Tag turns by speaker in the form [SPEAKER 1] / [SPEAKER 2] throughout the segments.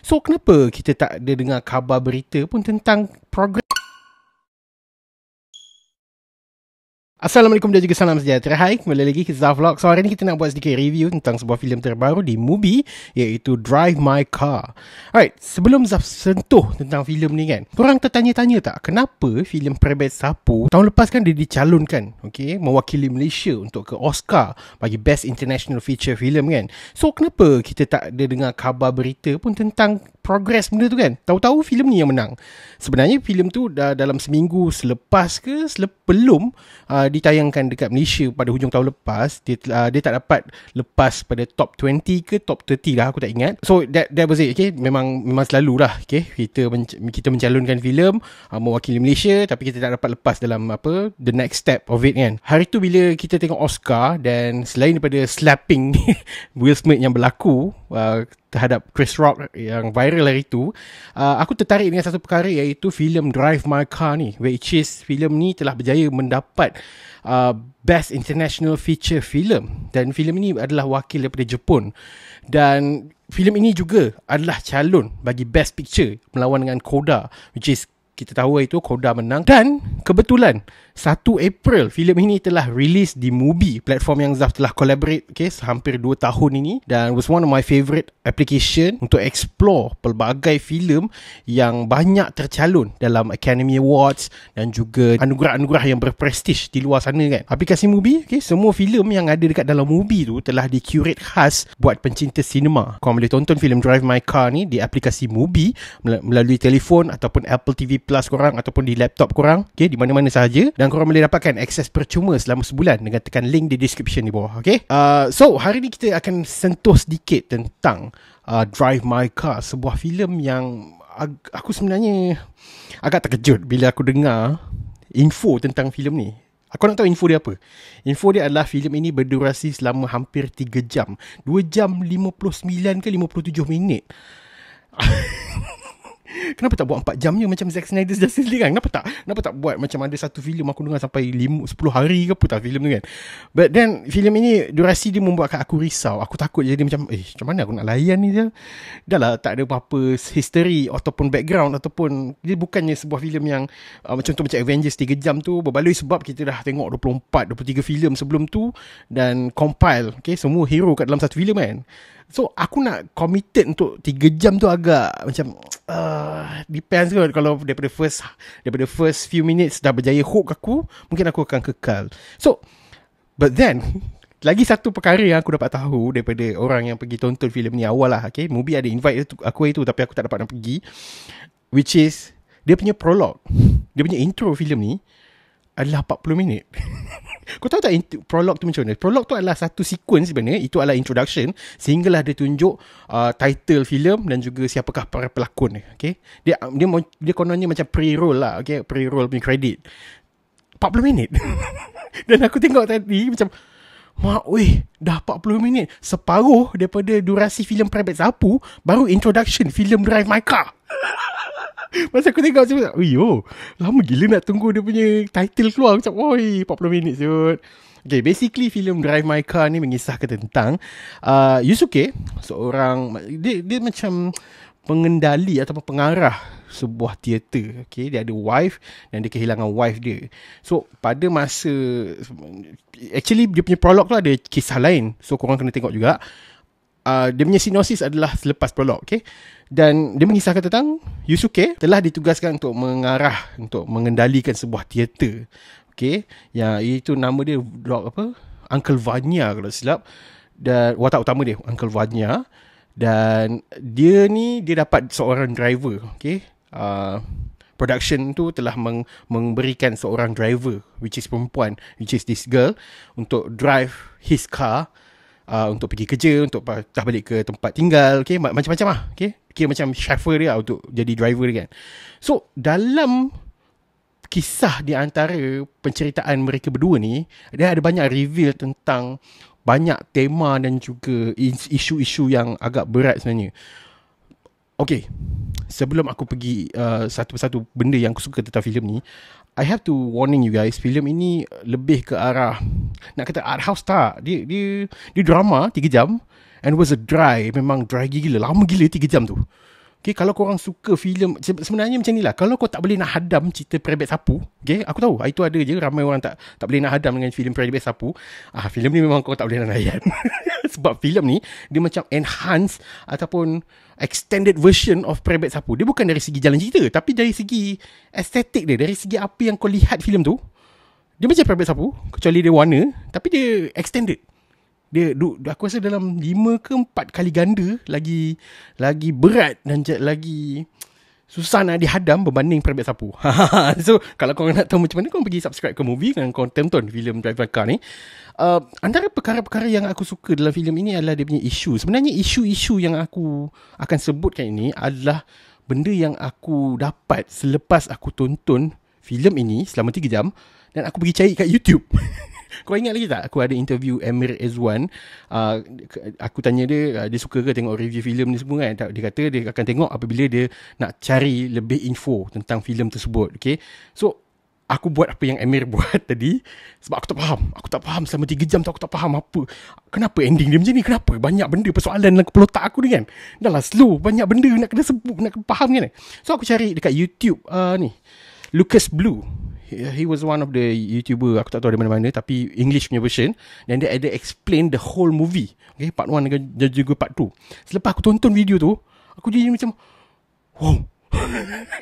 [SPEAKER 1] So kenapa kita tak ada dengar khabar berita pun tentang progres? Assalamualaikum dan juga salam sejahtera. Hai, kembali lagi ke Zaf Vlog. So hari ni kita nak buat sedikit review tentang sebuah filem terbaru di Mubi, iaitu Drive My Car. Alright, sebelum Zaf sentuh tentang filem ni kan, korang tertanya-tanya tak kenapa filem Perebet Sapu tahun lepas kan dia dicalonkan, okay, mewakili Malaysia untuk ke Oscar bagi Best International Feature Film kan. So kenapa kita tak ada dengar khabar berita pun tentang progres benda tu kan? Tahu-tahu filem ni yang menang. Sebenarnya filem tu dah dalam seminggu selepas ke belum ditayangkan dekat Malaysia pada hujung tahun lepas, dia tak dapat lepas pada top 20 ke top 30 lah, aku tak ingat. So that was it, okay. Memang selalulah, okay, kita mencalonkan filem mewakili Malaysia, tapi kita tak dapat lepas dalam the next step of it kan. Hari tu bila kita tengok Oscar, dan selain daripada slapping Will Smith yang berlaku terhadap Chris Rock yang viral hari tu, aku tertarik dengan satu perkara, iaitu filem Drive My Car ni, which is filem ni telah berjaya mendapat Best International Feature Film, dan filem ini adalah wakil daripada Jepun, dan filem ini juga adalah calon bagi Best Picture melawan dengan Coda, which is kita tahu itu Coda menang. Dan kebetulan 1 April filem ini telah release di Mubi, platform yang Zaf telah collaborate, okay, hampir 2 tahun ini, dan was one of my favourite application untuk explore pelbagai filem yang banyak tercalon dalam Academy Awards dan juga anugerah-anugerah yang berprestige di luar sana kan. Aplikasi Mubi, okay, semua filem yang ada dekat dalam Mubi tu telah di-curate khas buat pencinta sinema. Korang boleh tonton filem Drive My Car ni di aplikasi Mubi melalui telefon ataupun Apple TV Plus korang, ataupun di laptop korang, okay, di mana-mana sahaja, dan korang boleh dapatkan akses percuma selama sebulan dengan tekan link di description di bawah, okay. So hari ni kita akan sentuh sedikit tentang Drive My Car, sebuah filem yang aku sebenarnya agak terkejut bila aku dengar info tentang filem ni. Aku nak tahu info dia apa. Info dia adalah filem ini berdurasi selama hampir 3 jam. 2 jam 59 ke 57 minit. Kenapa tak buat 4 jam je macam Zack Snyder's Justice League kan? Kenapa tak buat macam ada satu filem aku dengar sampai 10 hari ke apa tak filem tu kan. But then filem ini durasi dia membuatkan aku risau. Aku takut jadi macam macam mana aku nak layan ni je. Dah lah tak ada apa-apa history ataupun background, ataupun dia bukannya sebuah filem yang macam Avengers 3 jam tu berbaloi, sebab kita dah tengok 23 filem sebelum tu dan compile, okay, semua hero kat dalam satu filem kan. So aku nak committed untuk 3 jam tu agak macam depends kot. Kalau daripada first few minutes dah berjaya hook aku, mungkin aku akan kekal. So but then lagi satu perkara yang aku dapat tahu daripada orang yang pergi tonton filem ni awal lah, okay, Mubi ada invite aku itu, tapi aku tak dapat nak pergi, which is dia punya prolog, dia punya intro filem ni adalah 40 minit. Kau tahu tak prolog tu macam mana? Prolog tu adalah satu sequence sebenarnya. Itu adalah introduction, sehinggalah dia tunjuk title filem dan juga siapakah para pelakon. Okay? Dia kononnya macam pre-roll lah, okay? Pre-roll punya credit 40 minit. Dan aku tengok tadi macam, mak weh, dah 40 minit, separuh daripada durasi filem Perebet Sapu, baru introduction filem Drive My Car. Masa aku tengok macam, lama gila nak tunggu dia punya title keluar. Macam, 40 minit siut. Okay, basically filem Drive My Car ni mengisahkan tentang Yusuke, seorang, dia macam pengendali ataupun pengarah sebuah teater. Okay, dia ada wife dan dia kehilangan wife dia. So pada masa, actually dia punya prolog tu ada kisah lain, so korang kena tengok juga. Dia punya sinopsis adalah selepas prolog, okay? Dan dia mengisahkan tentang Yusuke telah ditugaskan untuk mengarah, untuk mengendalikan sebuah teater, okay? Yang itu nama dia Uncle Vanya kalau silap. Dan watak utama dia Uncle Vanya, dan dia dapat seorang driver, okay? Production tu telah memberikan seorang driver, which is perempuan, which is this girl, untuk drive his car, untuk pergi kerja, untuk patah balik ke tempat tinggal, okay? Macam-macam lah, okay? Kira macam chauffeur dia untuk jadi driver dia kan. So dalam kisah di antara penceritaan mereka berdua ni, dia ada banyak reveal tentang banyak tema dan juga isu-isu yang agak berat sebenarnya. Okay, sebelum aku pergi satu persatu benda yang aku suka tentang filem ni, I have to warning you guys, filem ini lebih ke arah, nak kata art house tak, dia drama 3 jam, and was a dry, memang dry gila, lama gila 3 jam tu. Okay, kalau korang suka filem, sebenarnya macam ni lah. Kalau kau tak boleh nak hadam cerita Perabot Sapu, okay, aku tahu itu ada je ramai orang tak boleh nak hadam dengan filem Perabot Sapu. Filem ni memang kau tak boleh nak layan. Sebab filem ni dia macam enhance ataupun extended version of Perabot Sapu. Dia bukan dari segi jalan cerita, tapi dari segi estetik dia, dari segi apa yang kau lihat filem tu. Dia macam Perabot Sapu, kecuali dia warna, tapi dia extended. Dia aku rasa dalam 5 ke 4 kali ganda lagi berat dan lagi susah nak dihadam berbanding Perabot Sapu. So kalau korang nak tahu macam mana, korang pergi subscribe ke Movie dan korang tonton filem Drive My Car ni. Antara perkara-perkara yang aku suka dalam filem ini adalah dia punya isu. Sebenarnya isu-isu yang aku akan sebutkan ini adalah benda yang aku dapat selepas aku tonton filem ini selama 3 jam dan aku pergi cari kat YouTube. Kau ingat lagi tak aku ada interview Amir Ezwan. Aku tanya dia suka ke tengok review filem ni semua kan. Dia kata dia akan tengok apabila dia nak cari lebih info tentang filem tersebut. Okay, so aku buat apa yang Amir buat tadi. Sebab aku tak faham selama 3 jam tu. Aku tak faham kenapa ending dia macam ni. Kenapa banyak benda persoalan dalam kepala otak aku ni kan. Dah lah slow, banyak benda nak kena sebut, nak kena faham kan. So aku cari dekat YouTube ni Lucas Blue. He was one of the YouTuber, aku tak tahu dari mana-mana, tapi English punya version. Dan dia ada explain the whole movie, okay, part 1 dan juga part 2. Selepas aku tonton video tu, aku jadi macam wow,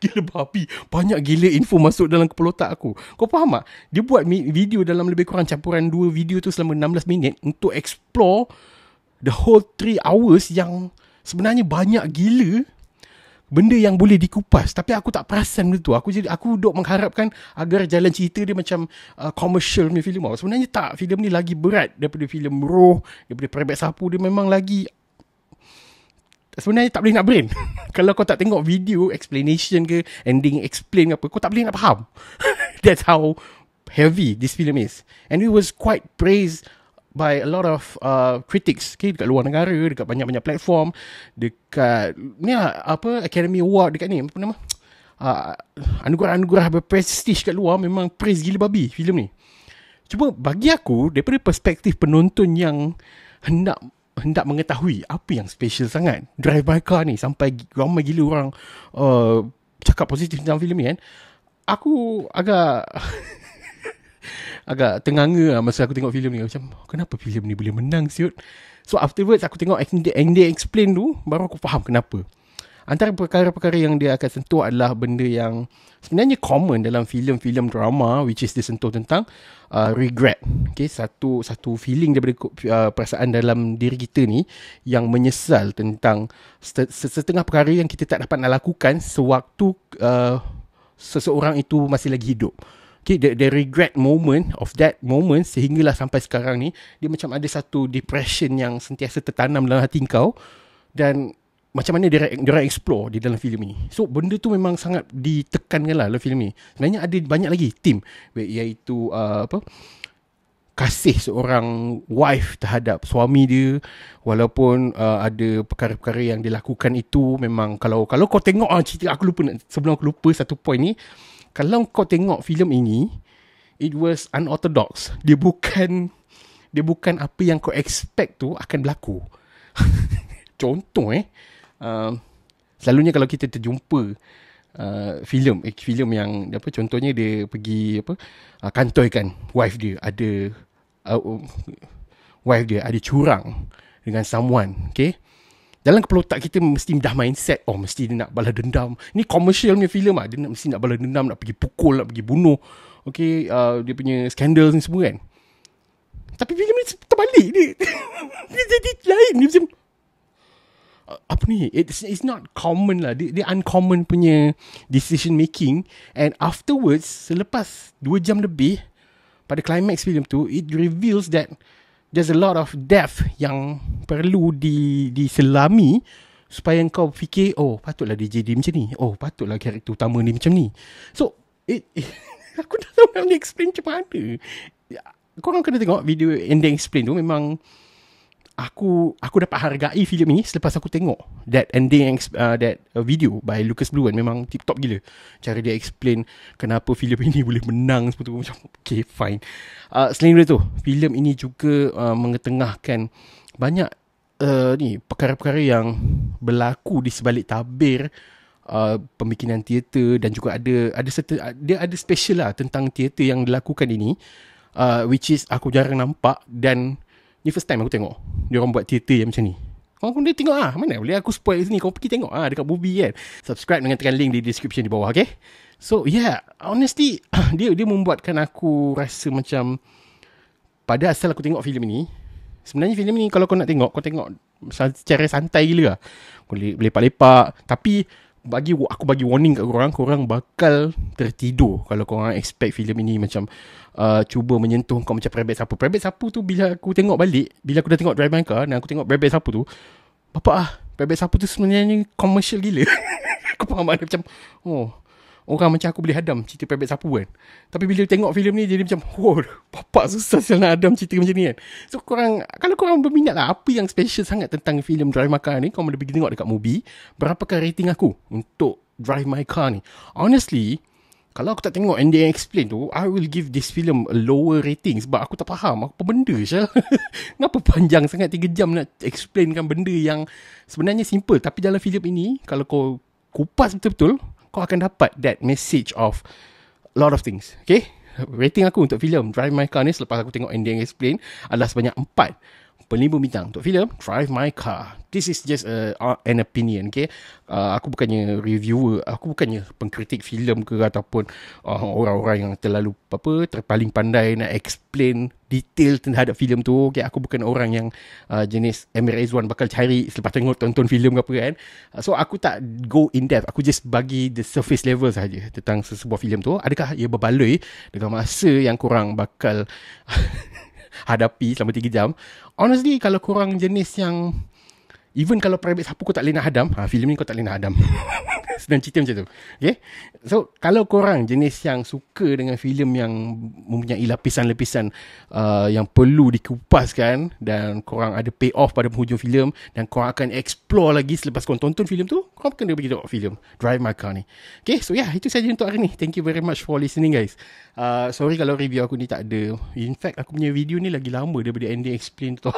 [SPEAKER 1] gila babi, banyak gila info masuk dalam kepala otak aku. Kau faham tak? Dia buat video dalam lebih kurang campuran 2 video tu selama 16 minit untuk explore the whole 3 hours yang sebenarnya banyak gila benda yang boleh dikupas, tapi aku tak perasan benda tu. Aku duk mengharapkan agar jalan cerita dia macam commercial punya filem. Sebenarnya tak, filem ni lagi berat daripada filem Roh, daripada Perabot Sapu. Dia memang lagi, sebenarnya tak boleh nak brain. Kalau kau tak tengok video explanation ke ending explain apa, kau tak boleh nak faham. That's how heavy this film is. And it was quite praised by a lot of critics, okay, dekat luar negara, dekat banyak-banyak platform, dekat ni lah, Academy Award, dekat ni apa nama, anugerah-anugerah berprestige kat luar, memang praise gila babi filem ni. Cuma bagi aku, daripada perspektif penonton yang hendak mengetahui apa yang special sangat Drive My Car ni sampai ramai gila orang cakap positif tentang filem ni kan, aku agak tenganga lah masa aku tengok filem ni. Macam, kenapa filem ni boleh menang siut? So afterwards aku tengok ending explain tu, baru aku faham kenapa. Antara perkara-perkara yang dia akan sentuh adalah benda yang sebenarnya common dalam filem-filem drama, which is dia sentuh tentang regret. Okay, satu feeling daripada perasaan dalam diri kita ni yang menyesal tentang setengah perkara yang kita tak dapat nak lakukan sewaktu seseorang itu masih lagi hidup. Okay, the regret moment of that moment sehinggalah sampai sekarang ni dia macam ada satu depression yang sentiasa tertanam dalam hati kau, dan macam mana dia explore di dalam filem ni. So benda tu memang sangat ditekankan lah dalam filem ni. Sebenarnya ada banyak lagi theme, iaitu kasih seorang wife terhadap suami dia, walaupun ada perkara-perkara yang dilakukan itu memang kalau kau tengok cerita, aku lupa sebelum aku lupa satu point ni. Kalau kau tengok filem ini, it was unorthodox. Dia bukan apa yang kau expect tu akan berlaku. Contoh selalunya kalau kita terjumpa filem yang contohnya dia pergi kantoikan wife dia ada curang dengan someone, okay? Dalam kepala otak kita mesti dah mindset, mesti dia nak balas dendam. Ni commercial punya filem dia mesti nak balas dendam, nak pergi pukul, nak pergi bunuh. Okay, dia punya skandal ni semua kan. Tapi filem ni terbalik dia. Dia jadi lain. Dia macam apa ni? It's not common lah. Dia uncommon punya decision making. And afterwards, selepas 2 jam lebih, pada climax filem tu, it reveals that there's a lot of depth yang perlu diselami supaya kau fikir, patutlah dia jadi macam ni, patutlah karakter utama ni macam ni. So aku tak tahu nak explain macam mana. Korang kena tengok video ending explain tu. Memang aku dapat hargai filem ni selepas aku tengok that ending that video by Lucas Blue kan. Memang tip top gila cara dia explain kenapa filem ini boleh menang seperti tu. Macam okay, fine. Selain dari tu, filem ini juga mengetengahkan banyak ni perkara-perkara yang berlaku di sebalik tabir pembikinan teater, dan juga ada certain, dia ada special lah tentang teater yang dilakukan ini, which is aku jarang nampak, dan ni first time aku tengok dia orang buat teater yang macam ni. Kau pun dia tengok mana boleh aku spoil sini, kau pergi tengok dekat movie kan. Subscribe dengan tekan link di description di bawah, okay? So yeah, honestly dia membuatkan aku rasa macam, pada asal aku tengok filem ini, sebenarnya filem ni kalau kau nak tengok, kau tengok secara santai gila lah. Kau lepak-lepak. Tapi aku bagi warning kat korang bakal tertidur kalau korang expect filem ini macam cuba menyentuh kau macam Private Sapu. Private Sapu tu bila aku tengok balik, bila aku dah tengok Drive My Car dan aku tengok Private Sapu tu, Private Sapu tu sebenarnya commercial gila. Aku faham ada macam, orang macam aku boleh hadam cerita Private Sapu kan. Tapi bila tengok filem ni, jadi macam, bapak susah saya nak hadam cerita macam ni kan. So kalau korang berminat lah apa yang special sangat tentang filem Drive My Car ni, korang boleh pergi tengok dekat Mubi. Berapakah rating aku untuk Drive My Car ni? Honestly, kalau aku tak tengok NDA Explain tu, I will give this film a lower rating. Sebab aku tak faham apa benda je. Kenapa panjang sangat 3 jam nak explainkan benda yang sebenarnya simple. Tapi dalam filem ini, kalau kau kupas betul-betul, kau akan dapat that message of a lot of things. Okay? Rating aku untuk filem Drive My Car ni selepas aku tengok NDA Explain adalah sebanyak 4.5 bintang untuk filem Drive My Car. This is just an opinion, okay? Aku bukannya reviewer, aku bukannya pengkritik filem ke ataupun orang-orang yang terlalu terpaling pandai nak explain detail terhadap filem tu. Okay, aku bukan orang yang jenis Amir Rizwan bakal cari selepas tonton filem ke apa kan. So aku tak go in depth, aku just bagi the surface level saja tentang sebuah filem tu. Adakah ia berbaloi dengan masa yang korang bakal hadapi selama 3 jam? Honestly, kalau korang jenis yang even kalau Private Sapu kau tak boleh nak hadam, filem ni kau tak boleh nak hadam. Sedang cerita macam tu. Okay? So kalau korang jenis yang suka dengan filem yang mempunyai lapisan-lapisan yang perlu dikupaskan, dan korang ada pay off pada penghujung filem, dan korang akan explore lagi selepas korang tonton filem tu, korang kena pergi tengok filem Drive My Car ni. Okay, so yeah, itu saja untuk hari ni. Thank you very much for listening guys. Sorry kalau review aku ni tak ada. In fact, aku punya video ni lagi lama daripada NDA Explain tu.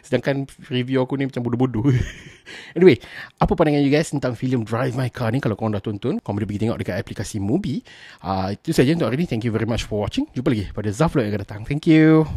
[SPEAKER 1] Sedangkan review aku ni macam bodoh-bodoh. Anyway, apa pandangan you guys tentang filem Drive My Car ni? Kalau korang dah tonton, korang boleh pergi tengok dekat aplikasi Mubi. Itu saja untuk hari ni. Thank you very much for watching. Jumpa lagi pada Zaflot yang akan datang. Thank you.